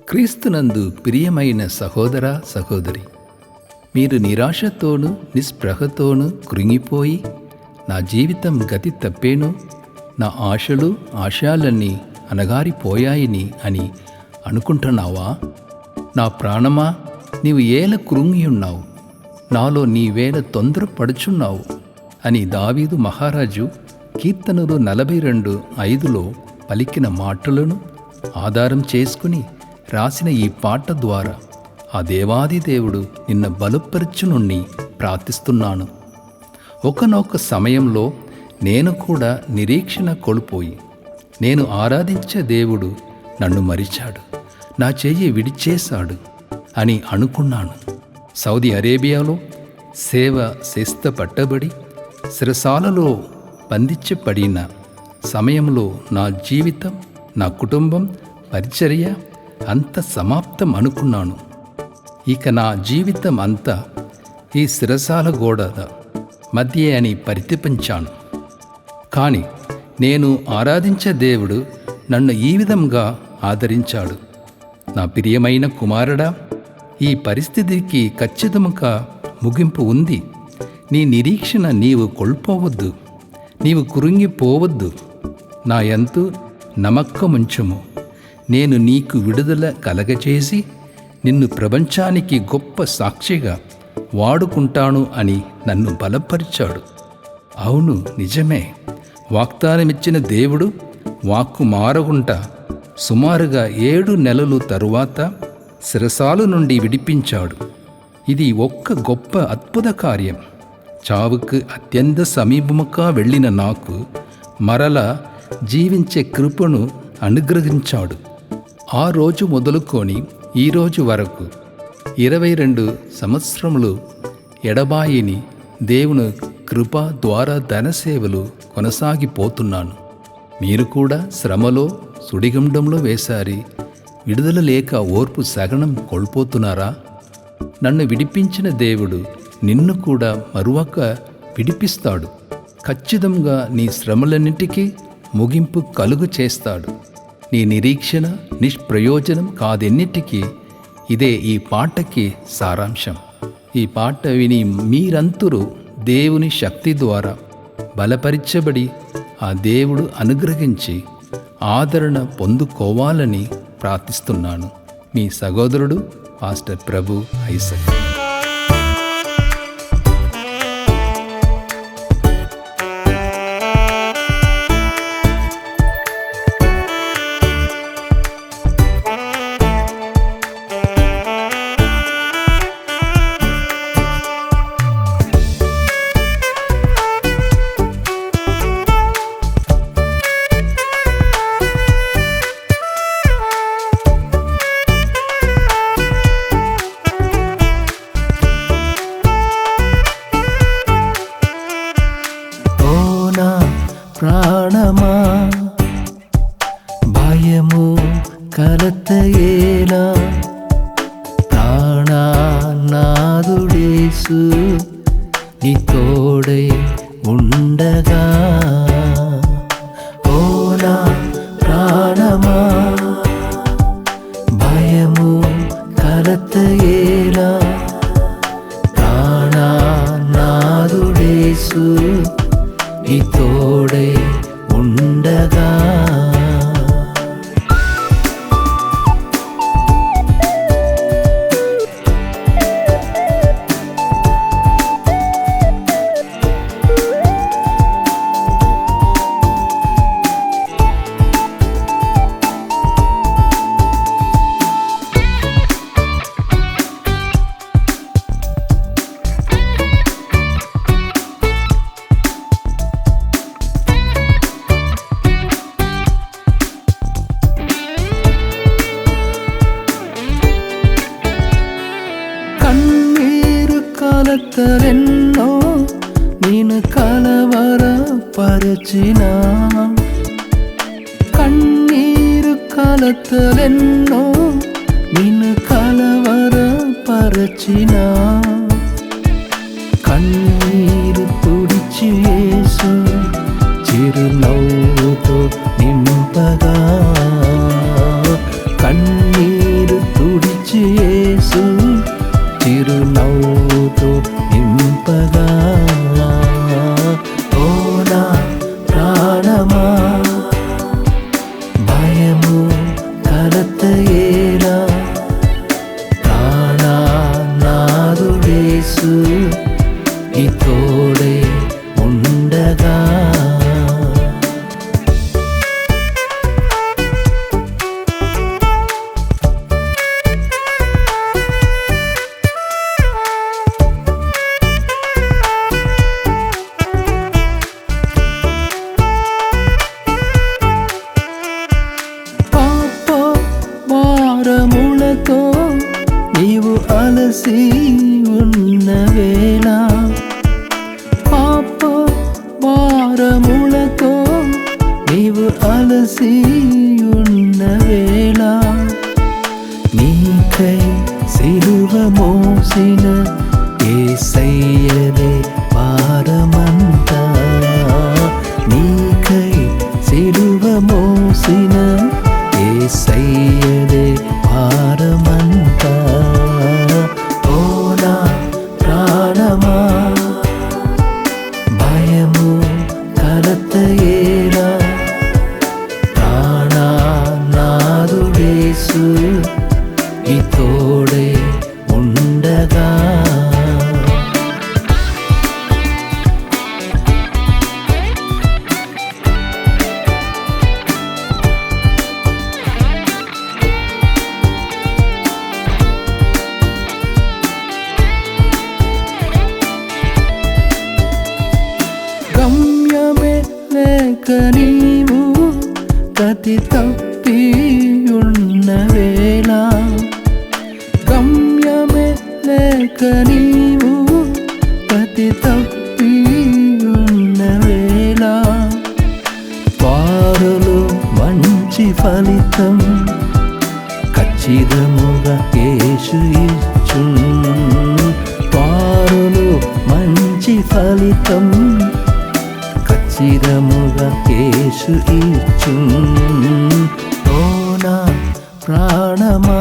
క్రీస్తునందు ప్రియమైన సహోదర సహోదరి, మీరు నిరాశతోనూ నిస్పృహతోనూ కృంగిపోయి నా జీవితం గతి తప్పేను, నా ఆశలు ఆశయాలన్నీ అనగారిపోయాయని అని అనుకుంటున్నావా? నా ప్రాణమా, నీవు ఏల కృంగి ఉన్నావు, నాలో నీవేల తొందరపడుచున్నావు అని దావీదు మహారాజు కీర్తనలు 42:5లో పలికిన మాటలను ఆధారం చేసుకుని రాసిన ఈ పాట ద్వారా ఆ దేవాది దేవుడు నిన్ను బలపరచునుని ప్రార్థిస్తున్నాను. ఒకనొక సమయంలో నేను కూడా నిరీక్షణ కోల్పోయి, నేను ఆరాధించే దేవుడు నన్ను మరిచాడు, నా చెయ్యి విడిచేశాడు అని అనుకున్నాను. సౌదీ అరేబియాలో సేవ చేస్తపట్టబడి సిరసాలలో బంధించబడిన సమయంలో నా జీవితం, నా కుటుంబం, పరిచర్య అంత సమాప్తం అనుకున్నాను. ఇక నా జీవితం అంతా ఈ సిరసాల గోడల మధ్య అని పరితపించాను. కానీ నేను ఆరాధించే దేవుడు నన్ను ఈ విధంగా ఆదరించాడు. నా ప్రియమైన కుమారుడా, ఈ పరిస్థితికి ఖచ్చితంగా ముగింపు ఉంది. నీ నిరీక్షణ నీవు కోల్పోవద్దు, నీవు కృంగిపోవద్దు. నా యందు నమ్మకముంచుము. నేను నీకు విడుదల కలగచేసి నిన్ను ప్రపంచానికి గొప్ప సాక్షిగా వాడుకుంటాను అని నన్ను బలపరిచాడు. అవును, నిజమే. వాగ్దానమిచ్చిన దేవుడు వాక్కు మారకుండా సుమారుగా 7 నెలలు తరువాత సిరసాల నుండి విడిపించాడు. ఇది ఒక్క గొప్ప అద్భుత కార్యం. చావుకు అత్యంత సమీపముగా వెళ్ళిన నాకు మరల జీవించే కృపను అనుగ్రహించాడు. ఆ రోజు మొదలుకొని ఈ రోజు వరకు 22 సంవత్సరములు ఎడబాయిని దేవుని కృప ద్వారా ధనసేవలు కొనసాగిపోతున్నాను. మీరు కూడా శ్రమలో సుడిగుండంలో వేసారి విడుదల లేక ఓర్పు సగనం కోల్పోతున్నారా? నన్ను విడిపించిన దేవుడు నిన్ను కూడా మరువక విడిపిస్తాడు. ఖచ్చితంగా నీ శ్రమలన్నిటికీ ముగింపు కలుగు చేస్తాడు. నీ నిరీక్షణ నిష్ప్రయోజనం కాదెన్నిటికీ ఇదే ఈ పాటకి సారాంశం. ఈ పాట విని మీరంతరూ దేవుని శక్తి ద్వారా బలపరచబడి ఆ దేవుడు అనుగ్రహించి ఆదరణ పొందుకోవాలని ప్రార్థిస్తున్నాను. మీ సహోదరుడు పాస్టర్ ప్రభు ఐసక్. ప్రాణమా, భయము కలతయేలా, ప్రాణనాథుడేసు నీ తోడై ఉండగా. ఓ నా ప్రాణమా, భయము కలతయేలా, ప్రాణనాథుడేసు నీ తోడై ఉండగా. కలతలెన్నో నేను కలవరపరచినా, కన్నీరు కలతలెన్నో నేను కలవరపరచినా, కన్నీరు తుడిచి యేసు చిరునవ్వుతో నింపగా, కన్నీరు అలసి ఉన్న వేళ పాప భారములతో నీవు అలసి ఉన్న వేళ నీకై సిలువ మోసిన యేసయ్యదే భారమంతా నీకై సిలువ మోసిన యేసయ్యదే భారమంతా ఓ నా ప్రాణమా భయము కలతయేలా ప్రాణనాథుడేసు నీ తోడే ఉండగా గమ్యమే లేక నీవు గతి తప్పి ఉన్న వేళ గమ్యమే లేక నీవు గతి తప్పి ఉన్న వేళ వారులు మంచి ఫలితం ఖచ్చితముగా యేసు ఇచ్చును వారులు మంచి ఫలితం ఖచ్చితముగా యేసు ఇచ్చును ఓ నా ప్రాణమా